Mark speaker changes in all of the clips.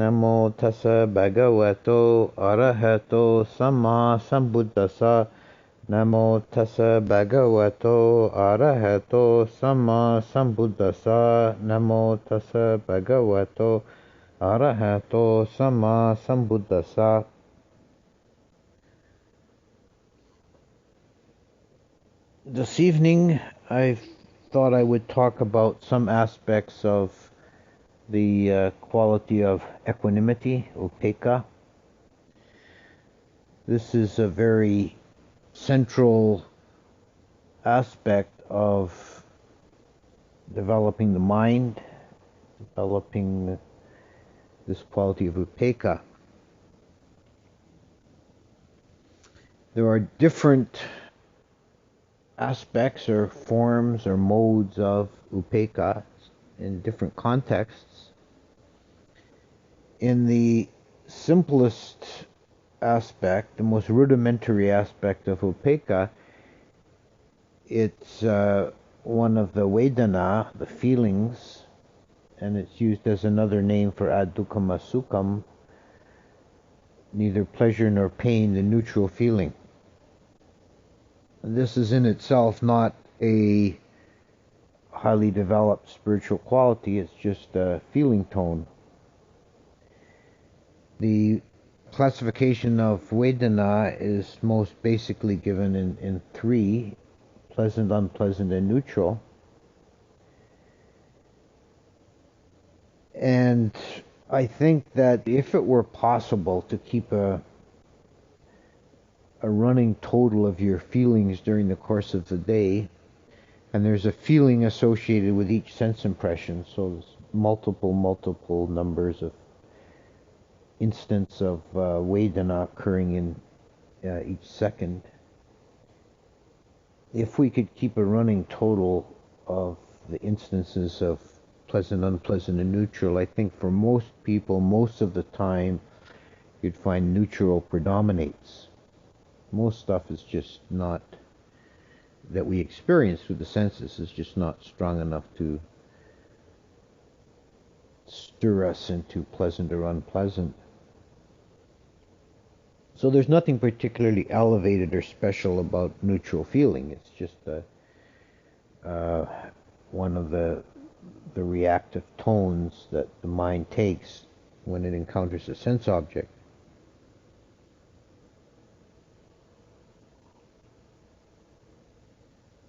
Speaker 1: Namo tassa bhagavato arahato samma sambuddhassa. Namo tassa bhagavato arahato samma sambuddhassa. Namo tassa bhagavato arahato samma sambuddhassa. This evening I thought I would talk about some aspects of the quality of equanimity, upekkha. This is a very central aspect of developing the mind, developing this quality of upekkha. There are different aspects or forms or modes of upekkha in different contexts. In the simplest aspect, the most rudimentary aspect of upekkha, it's one of the Weidna, the feelings, and it's used as another name for adukkama sukham, neither pleasure nor pain, the neutral feeling. This is in itself not a highly developed spiritual quality, it's just a feeling tone. The classification of Weidna is most basically given in three: pleasant, unpleasant, and neutral. And I think that if it were possible to keep a running total of your feelings during the course of the day, and there's a feeling associated with each sense impression, so there's multiple numbers of instance of Weidna occurring in each second. If we could keep a running total of the instances of pleasant, unpleasant, and neutral, I think for most people, most of the time, you'd find neutral predominates. Most stuff is just not, that we experience through the senses, is just not strong enough to stir us into pleasant or unpleasant. So there's nothing particularly elevated or special about neutral feeling. It's just one of the reactive tones that the mind takes when it encounters a sense object.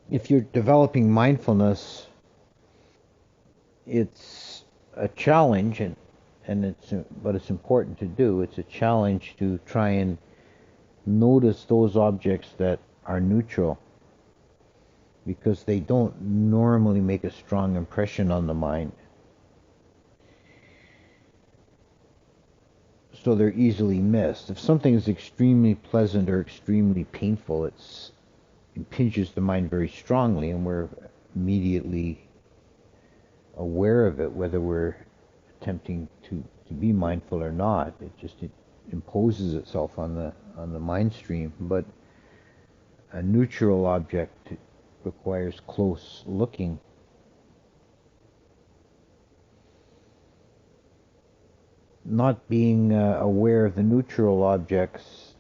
Speaker 1: If you're developing mindfulness, it's a challenge, but it's important to do. It's a challenge to try and notice those objects that are neutral, because they don't normally make a strong impression on the mind. So they're easily missed. If something is extremely pleasant or extremely painful, it impinges the mind very strongly, and we're immediately aware of it, whether we're attempting to be mindful or not. It imposes itself on the mind stream. But a neutral object requires close looking. Not being aware of the neutral objects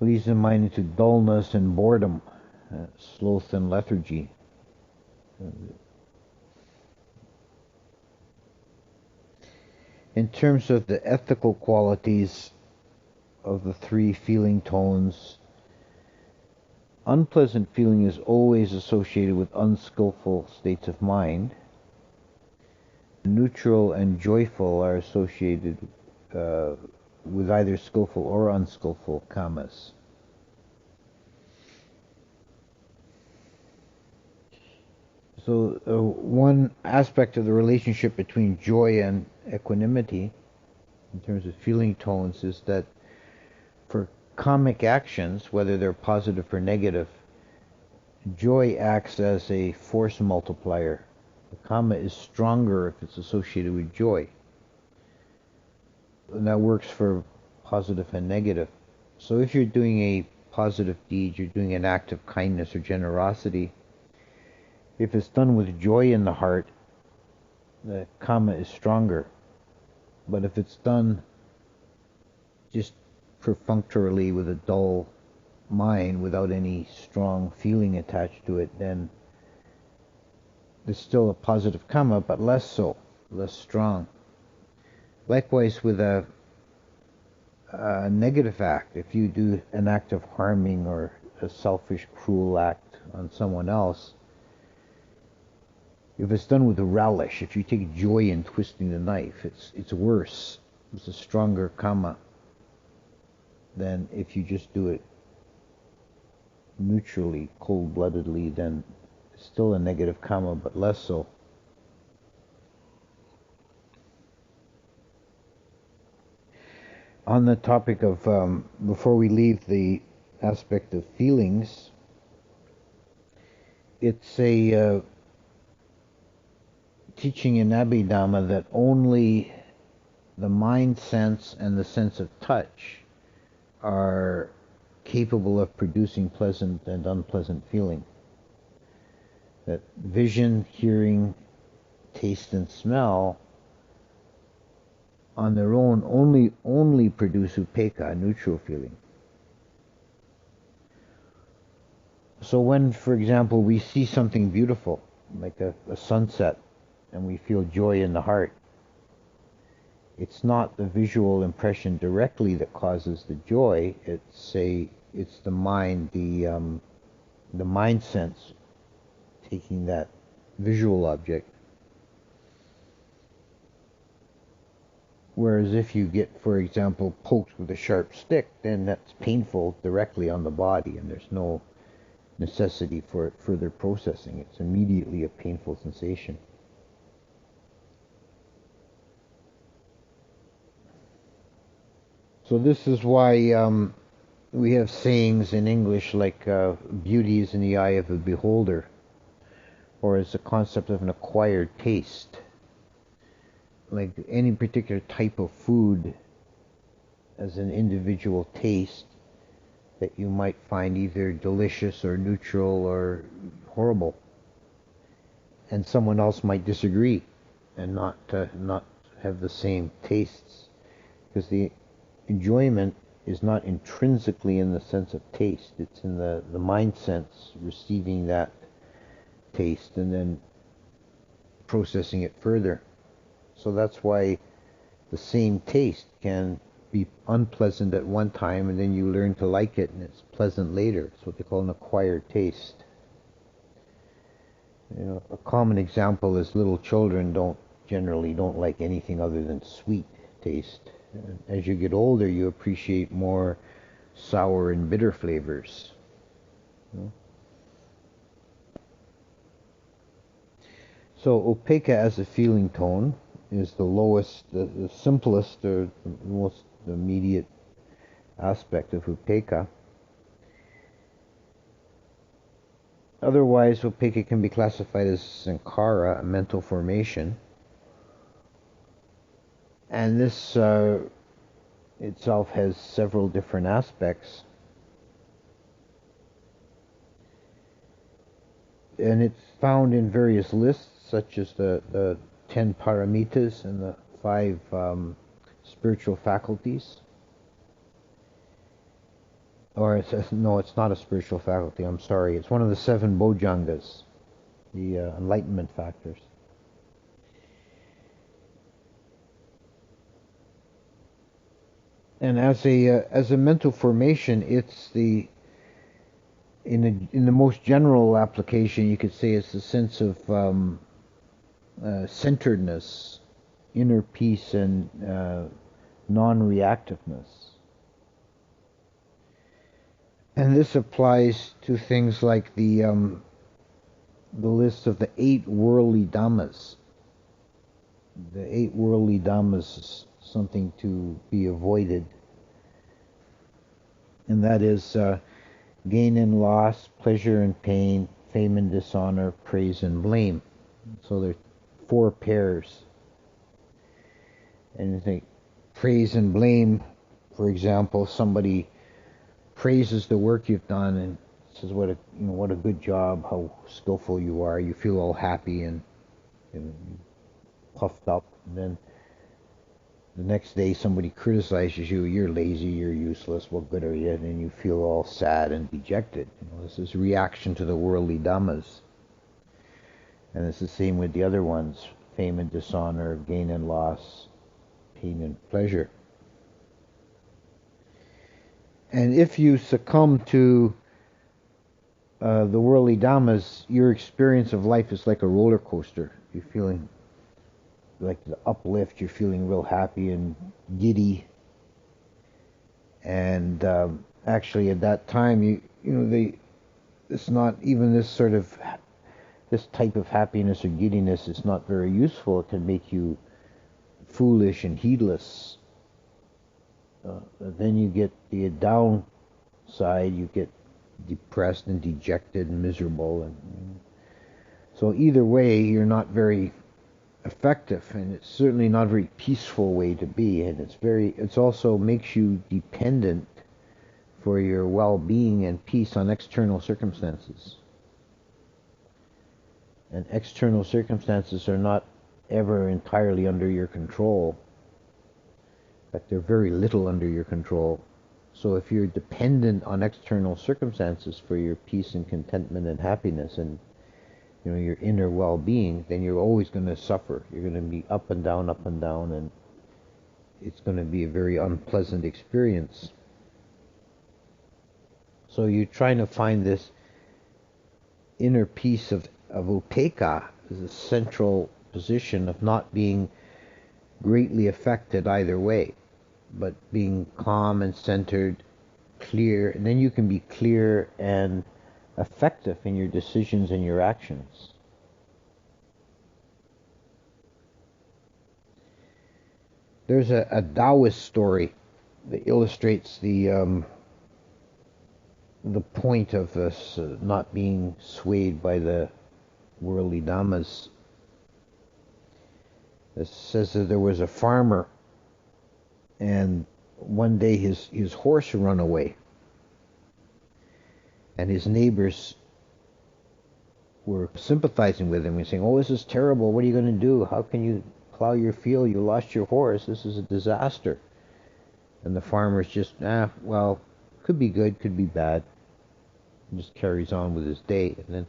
Speaker 1: leads the mind into dullness and boredom, sloth and lethargy. In terms of the ethical qualities of the three feeling tones, unpleasant feeling is always associated with unskillful states of mind. Neutral and joyful are associated with either skillful or unskillful kamas. So one aspect of the relationship between joy and equanimity in terms of feeling tones is that for kamic actions, whether they're positive or negative, joy acts as a force multiplier. The kama is stronger if it's associated with joy. And that works for positive and negative. So if you're doing a positive deed, you're doing an act of kindness or generosity, if it's done with joy in the heart, the kama is stronger. But if it's done just perfunctorily with a dull mind without any strong feeling attached to it, then there's still a positive karma, but less so, less strong. Likewise with a negative act, if you do an act of harming or a selfish, cruel act on someone else, if it's done with a relish, if you take joy in twisting the knife, it's worse. It's a stronger karma than if you just do it neutrally, cold-bloodedly. Then it's still a negative karma, but less so. On the topic of, before we leave the aspect of feelings, it's a teaching in Abhidhamma that only the mind sense and the sense of touch are capable of producing pleasant and unpleasant feeling. That vision, hearing, taste, and smell on their own only produce upekkha, neutral feeling. So when, for example, we see something beautiful, like a sunset, and we feel joy in the heart, it's not the visual impression directly that causes the joy. It's the mind, the mind sense taking that visual object. Whereas if you get, for example, poked with a sharp stick, then that's painful directly on the body, and there's no necessity for further processing. It's immediately a painful sensation. So this is why we have sayings in English like beauty is in the eye of the beholder, or it's a concept of an acquired taste. Like any particular type of food as an individual taste that you might find either delicious or neutral or horrible. And someone else might disagree and not have the same tastes, because the enjoyment is not intrinsically in the sense of taste. It's in the mind sense, receiving that taste and then processing it further. So that's why the same taste can be unpleasant at one time, and then you learn to like it and it's pleasant later. It's what they call an acquired taste. You know, a common example is little children generally don't like anything other than sweet taste. As you get older, you appreciate more sour and bitter flavors. You know? So upekkha as a feeling tone is the lowest, the simplest, or the most immediate aspect of upekkha. Otherwise, upekkha can be classified as sankhara, a mental formation. And this itself has several different aspects. And it's found in various lists, such as the 10 paramitas and the 5 spiritual faculties. Or no, it's not a spiritual faculty, I'm sorry. It's one of the 7 bojjhangas, the enlightenment factors. And as a mental formation, it's in the most general application, you could say it's the sense of centeredness, inner peace, and non-reactiveness. And this applies to things like the list of the 8 worldly dhammas. The 8 worldly dhammas is something to be avoided, and that is gain and loss, pleasure and pain, fame and dishonor, praise and blame. So there are 4 pairs. And you think praise and blame, for example, somebody praises the work you've done and says what a good job, how skillful you are. You feel all happy and puffed up. And then The next day somebody criticizes you, you're lazy, you're useless, what good are you? And you feel all sad and dejected. This is reaction to the worldly dhammas. And it's the same with the other ones, fame and dishonor, gain and loss, pain and pleasure. And if you succumb to the worldly dhammas, your experience of life is like a roller coaster. You're feeling like the uplift, you're feeling real happy and giddy. And actually at that time, it's not even this type of happiness or giddiness is not very useful. It can make you foolish and heedless. Then you get the downside, you get depressed and dejected and miserable. And so either way, you're not very effective, and it's certainly not a very peaceful way to be. And it's also makes you dependent for your well-being and peace on external circumstances. And external circumstances are not ever entirely under your control. In fact, they're very little under your control. So if you're dependent on external circumstances for your peace and contentment and happiness and your inner well-being, then you're always going to suffer. You're going to be up and down, and it's going to be a very unpleasant experience. So you're trying to find this inner peace of upekkha, is a central position of not being greatly affected either way, but being calm and centered, clear, and then you can be clear and effective in your decisions and your actions. There's a Taoist story that illustrates the point of us not being swayed by the worldly dhammas. It says that there was a farmer, and one day his horse run away, and his neighbors were sympathizing with him and saying, "Oh, this is terrible. What are you going to do? How can you plow your field? You lost your horse. This is a disaster." And the farmer's just, well, could be good, could be bad. And just carries on with his day. And then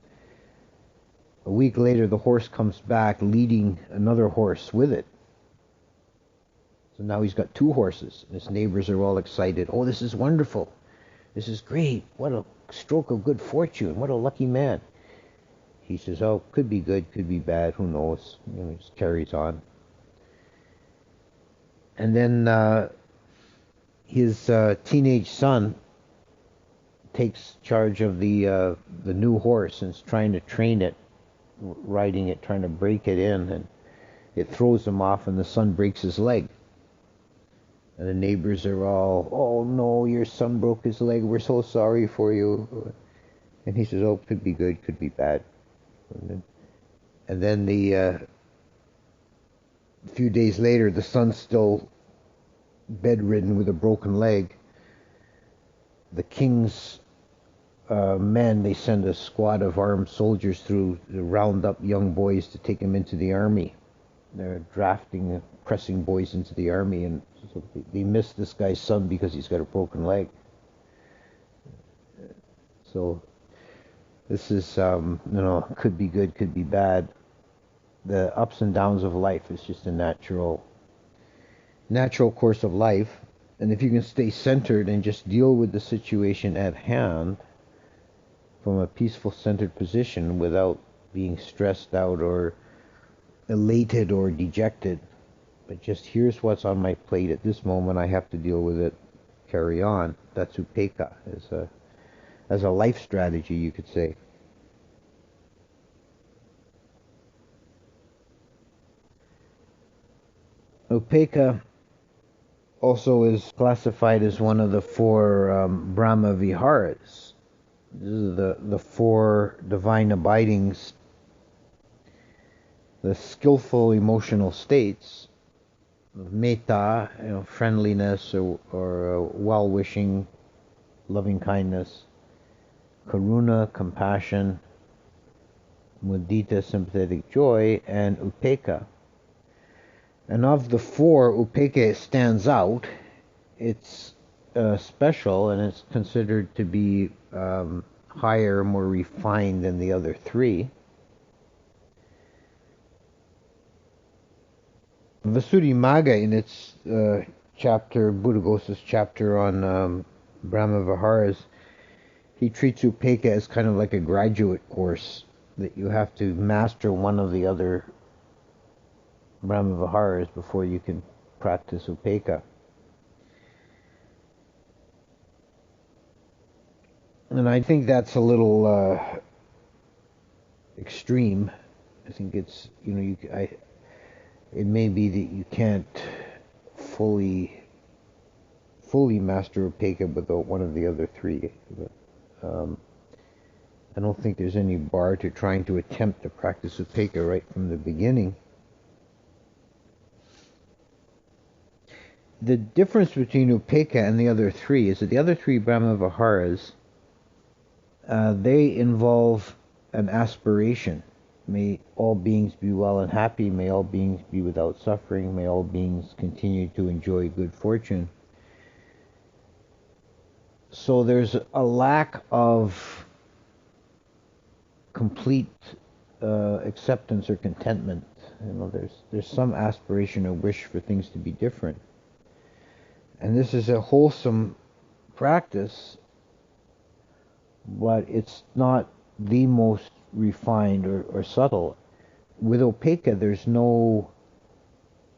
Speaker 1: a week later, the horse comes back leading another horse with it. So now he's got two horses. And his neighbors are all excited. "Oh, this is wonderful. This is great. What a stroke of good fortune. What a lucky man." He says, "Oh, could be good, could be bad. Who knows?" He just carries on. And then his teenage son takes charge of the new horse and is trying to train it, riding it, trying to break it in, and it throws him off, and the son breaks his leg. And the neighbors are all, "Oh no, your son broke his leg. We're so sorry for you." And he says, "Oh, could be good, could be bad." And then a few days later, the son's still bedridden with a broken leg. The king's men, they send a squad of armed soldiers through to round up young boys to take them into the army. They're drafting, pressing boys into the army, and so they miss this guy's son because he's got a broken leg. So this is, could be good, could be bad. The ups and downs of life is just a natural course of life. And if you can stay centered and just deal with the situation at hand from a peaceful, centered position without being stressed out or elated or dejected, but just here's what's on my plate at this moment, I have to deal with it, carry on. That's upekkha, as a life strategy, you could say. Upekkha also is classified as one of the four Brahma Viharas. This is the four divine abidings, the skillful emotional states of metta, friendliness or well-wishing, loving kindness, karuna, compassion, mudita, sympathetic joy, and upekkha. And of the four, Upeke stands out. It's special, and it's considered to be higher, more refined than the other three. Visuddhimagga, in its chapter, Buddhaghosa's chapter on Brahma-viharas, he treats Upeka as kind of like a graduate course, that you have to master one of the other Brahma-viharas before you can practice Upeka. And I think that's a little extreme. I think it's, it may be that you can't fully master Upeka without one of the other three. But, I don't think there's any bar to trying to attempt to practice Upeka right from the beginning. The difference between Upeka and the other three is that the other three Brahma-viharas, they involve an aspiration. May all beings be well and happy. May all beings be without suffering. May all beings continue to enjoy good fortune. So there's a lack of complete acceptance or contentment. There's some aspiration or wish for things to be different. And this is a wholesome practice, but it's not the most refined or subtle. With Upeka, there's no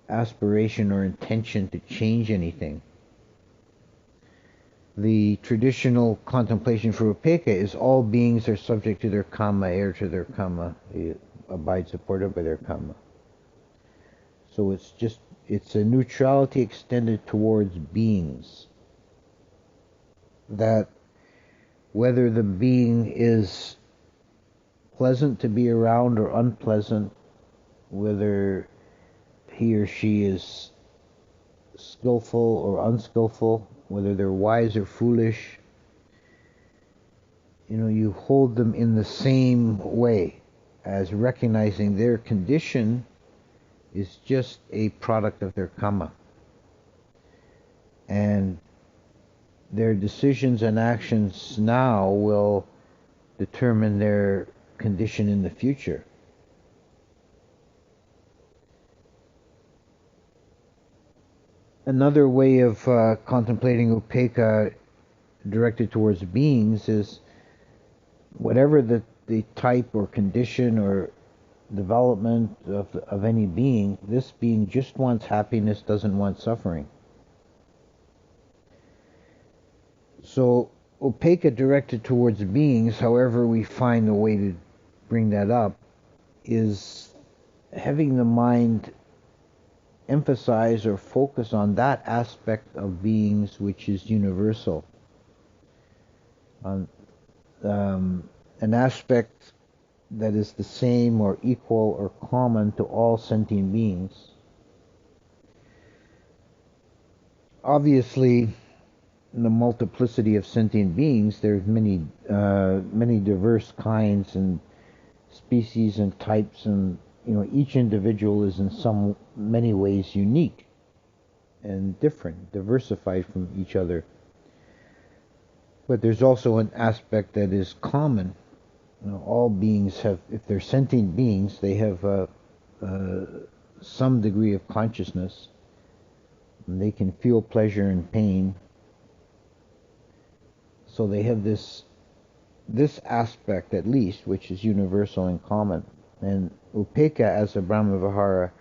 Speaker 1: aspiration or intention to change anything. The traditional contemplation for Upeka is all beings are subject to their karma, heir to their karma, abide supported by their karma. So it's a neutrality extended towards beings. That whether the being is pleasant to be around or unpleasant, whether he or she is skillful or unskillful, whether they're wise or foolish, you hold them in the same way, as recognizing their condition is just a product of their karma. And their decisions and actions now will determine their condition in the future. Another way of contemplating Upeka directed towards beings is whatever the type or condition or development of any being, this being just wants happiness, doesn't want suffering. So Upeka directed towards beings, however we find a way to bring that up, is having the mind emphasize or focus on that aspect of beings which is universal. On an aspect that is the same or equal or common to all sentient beings. Obviously, in the multiplicity of sentient beings, there's many diverse kinds and species and types, and each individual is in many ways unique and different, diversified from each other. But there's also an aspect that is common. All beings have, if they're sentient beings, they have some degree of consciousness. And they can feel pleasure and pain. So they have this aspect, at least, which is universal and common. And Upeka, as a Brahma-vihara,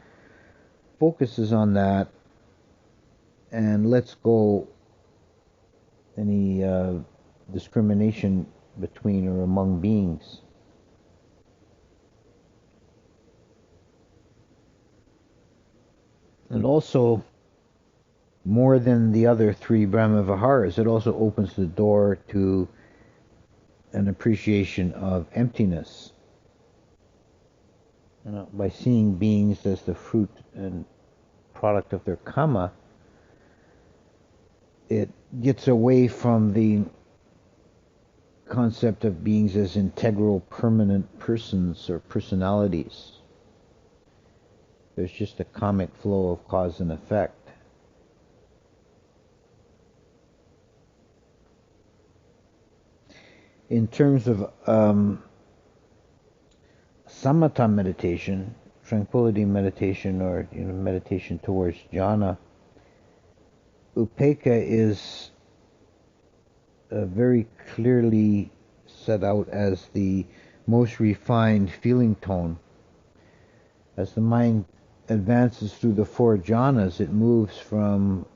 Speaker 1: focuses on that and lets go any discrimination between or among beings. And also, more than the other three Brahma-viharas, it also opens the door to an appreciation of emptiness. By seeing beings as the fruit and product of their karma, it gets away from the concept of beings as integral, permanent persons or personalities. There's just a comic flow of cause and effect. In terms of samatha meditation, tranquility meditation, or meditation towards jhana, upekkha is very clearly set out as the most refined feeling tone. As the mind advances through the four jhanas, it moves from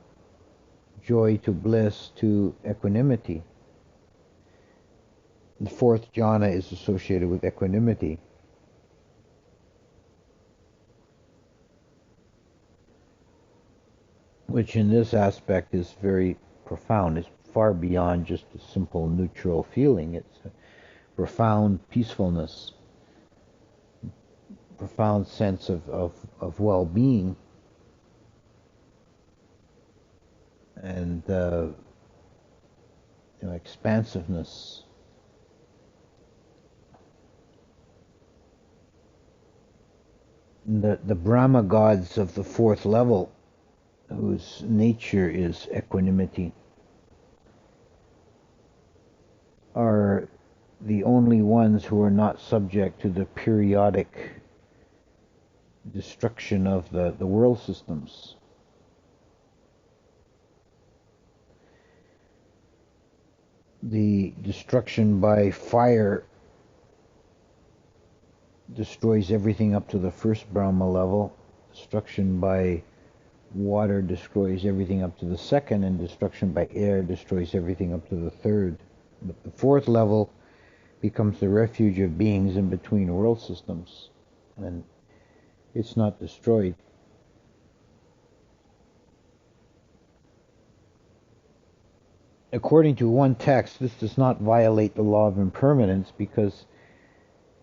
Speaker 1: joy to bliss to equanimity. The fourth jhana is associated with equanimity. Which in this aspect is very profound. It's far beyond just a simple neutral feeling. It's a profound peacefulness, profound sense of well-being, and expansiveness. The Brahma gods of the fourth level, whose nature is equanimity, are the only ones who are not subject to the periodic destruction of the world systems. The destruction by fire destroys everything up to the first Brahma level. Destruction by water destroys everything up to the second, and destruction by air destroys everything up to the third. But the fourth level becomes the refuge of beings in between world systems, and it's not destroyed. According to one text, this does not violate the law of impermanence, because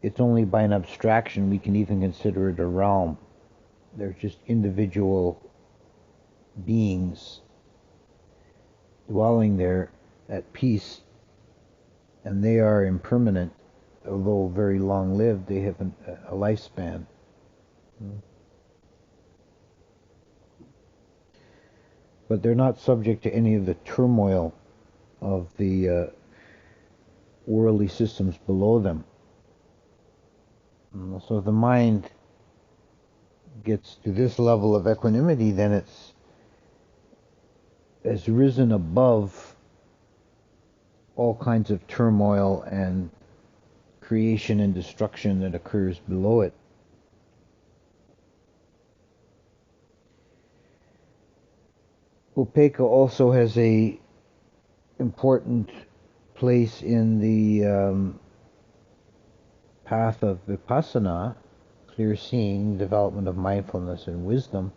Speaker 1: it's only by an abstraction we can even consider it a realm. They're just individual beings dwelling there at peace, and they are impermanent. Although very long-lived, they have a lifespan. But they're not subject to any of the turmoil of the worldly systems below them. So if the mind gets to this level of equanimity, then it's risen above all kinds of turmoil and creation and destruction that occurs below it. Upekkha also has a important place in the path of vipassana, clear seeing, development of mindfulness and wisdom.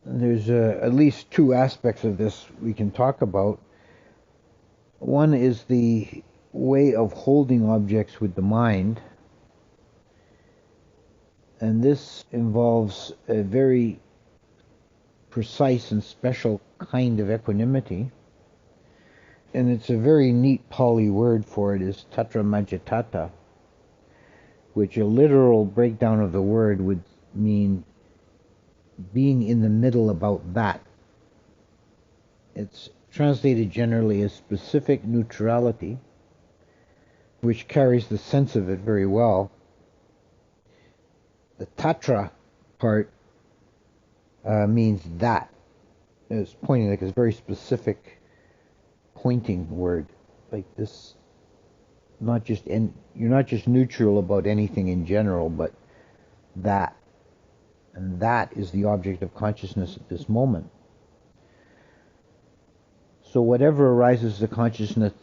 Speaker 1: There's at least two aspects of this we can talk about. One is the way of holding objects with the mind, and this involves a very precise and special kind of equanimity. And it's a very neat Pali word for it is tatra majjhatthata, which a literal breakdown of the word would mean being in the middle about that. It's translated generally as specific neutrality, which carries the sense of it very well. The tatra part means that. It's pointing, like it's a very specific pointing word, like this. You're not just neutral about anything in general, but that. And that is the object of consciousness at this moment. So whatever arises to consciousness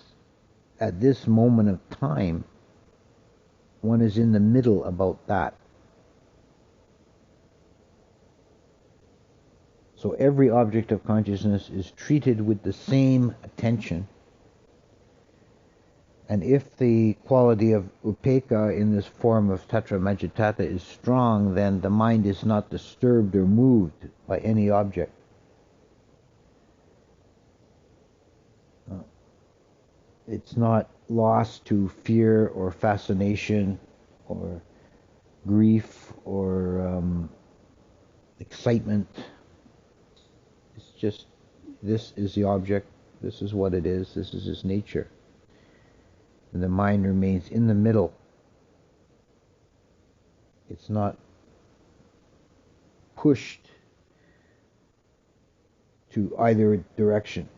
Speaker 1: at this moment of time, one is in the middle about that. So every object of consciousness is treated with the same attention. And if the quality of upekkha in this form of tatra majjhatthata is strong, then the mind is not disturbed or moved by any object. It's not lost to fear or fascination or grief or excitement. It's just, this is the object, this is what it is, this is its nature. And the mind remains in the middle. It's not pushed to either direction.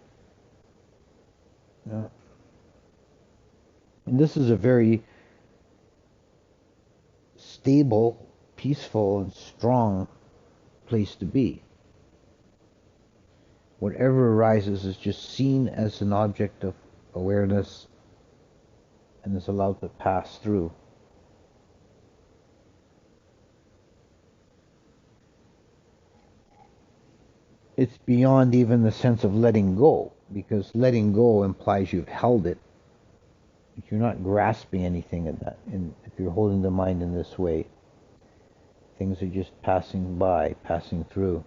Speaker 1: And this is a very stable, peaceful, and strong place to be. Whatever arises is just seen as an object of awareness and is allowed to pass through. It's beyond even the sense of letting go, because letting go implies you've held it. If you're not grasping anything in that, if you're holding the mind in this way, things are just passing by, passing through.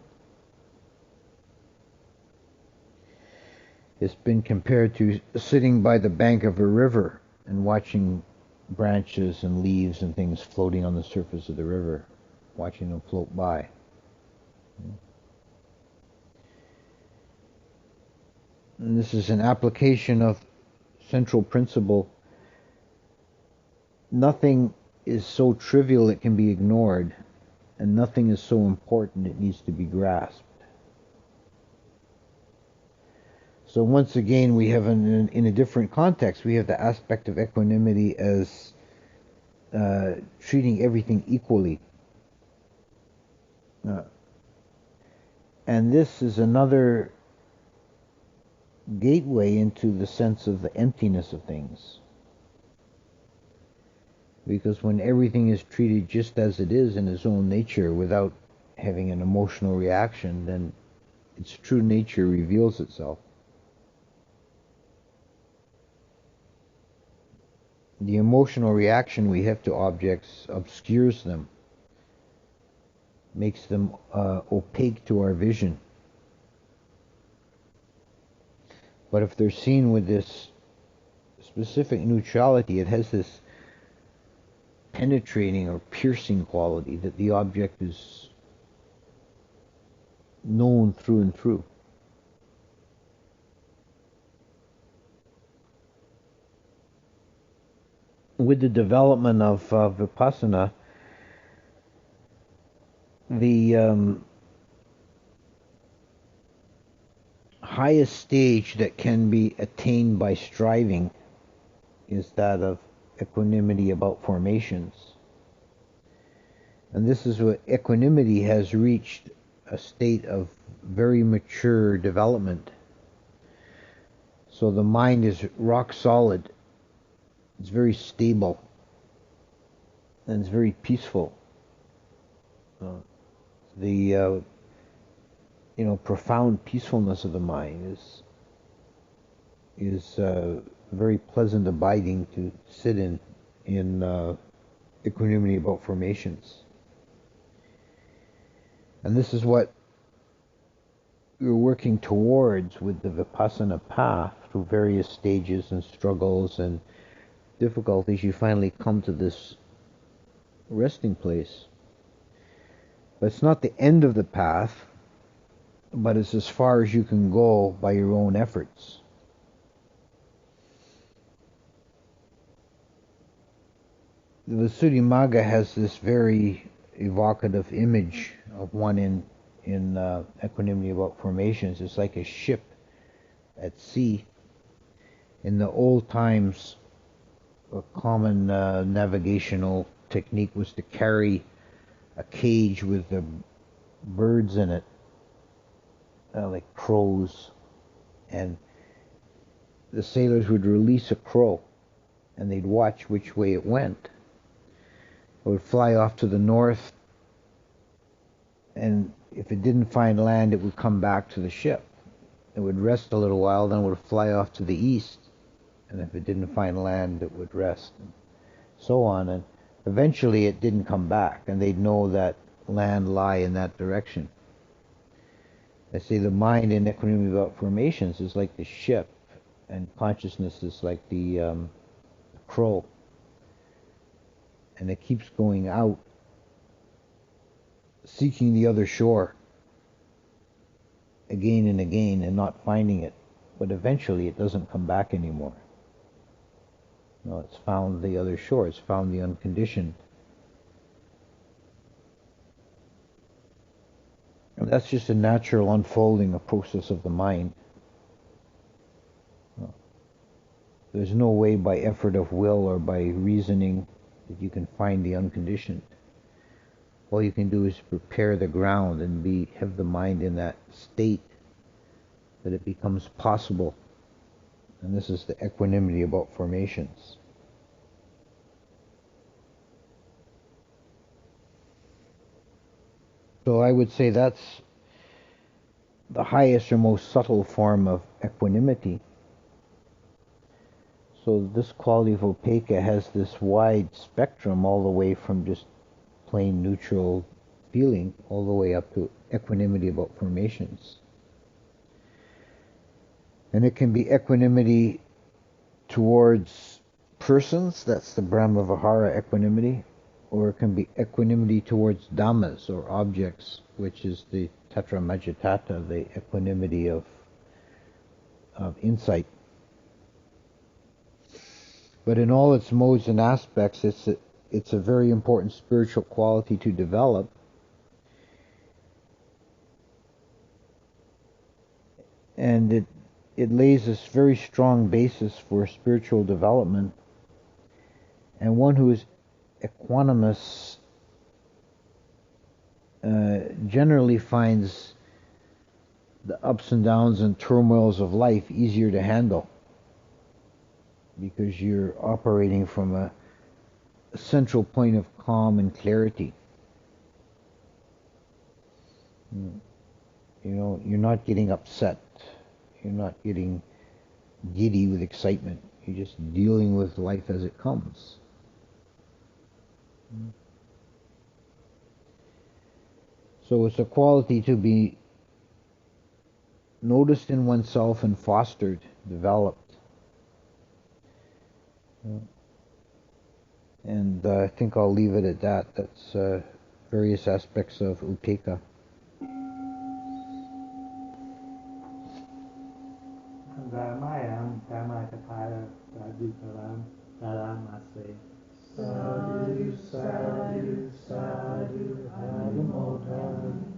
Speaker 1: It's been compared to sitting by the bank of a river and watching branches and leaves and things floating on the surface of the river, watching them float by. And this is an application of central principle. Nothing is so trivial it can be ignored, and nothing is so important it needs to be grasped. So once again, we have in a different context, we have the aspect of equanimity as treating everything equally. And this is another gateway into the sense of the emptiness of things. Because when everything is treated just as it is in its own nature without having an emotional reaction, then its true nature reveals itself. The emotional reaction we have to objects obscures them, makes them opaque to our vision. But if they're seen with this specific neutrality, it has this penetrating or piercing quality that the object is known through and through. With the development of Vipassana, the highest stage that can be attained by striving is that of equanimity about formations. And this is what equanimity has reached, a state of very mature development. So the mind is rock solid. It's very stable. And it's very peaceful. The profound peacefulness of the mind is very pleasant abiding to sit in equanimity about formations. And this is what we're working towards with the Vipassana path. Through various stages and struggles and difficulties, you finally come to this resting place. But it's not the end of the path, but it's as far as you can go by your own efforts. The Visuddhimagga has this very evocative image of one in equanimity about formations. It's like a ship at sea. In the old times, a common navigational technique was to carry a cage with the birds in it, like crows, and the sailors would release a crow and they'd watch which way it went. It would fly off to the north, and if it didn't find land, it would come back to the ship. It would rest a little while, then it would fly off to the east, and if it didn't find land, it would rest, and so on. And eventually it didn't come back, and they'd know that land lie in that direction. I say the mind in equanimity about formations is like the ship, and consciousness is like the crow, and it keeps going out, seeking the other shore again and again and not finding it. But eventually it doesn't come back anymore. No, it's found the other shore. It's found the unconditioned. And that's just a natural unfolding, a process of the mind. There's no way by effort of will or by reasoning that you can find the unconditioned. All you can do is prepare the ground and have the mind in that state that it becomes possible. And this is the equanimity about formations. So I would say that's the highest or most subtle form of equanimity. So this quality of upekkha has this wide spectrum all the way from just plain neutral feeling all the way up to equanimity about formations. And it can be equanimity towards persons, that's the Brahma-Vihara equanimity, or it can be equanimity towards dhammas or objects, which is the Tatra Majjhatthana, the equanimity of insight. But in all its modes and aspects, it's a very important spiritual quality to develop. And it lays this very strong basis for spiritual development. And one who is equanimous generally finds the ups and downs and turmoils of life easier to handle, because you're operating from a central point of calm and clarity. You know, you're not getting upset. You're not getting giddy with excitement. You're just dealing with life as it comes. So it's a quality to be noticed in oneself and fostered, developed. And I think I'll leave it at that. That's various aspects of upekkha.
Speaker 2: Ramayam Kamakapaya Sadhu Karamase Sadhu Sadhu Sadhu Anumodam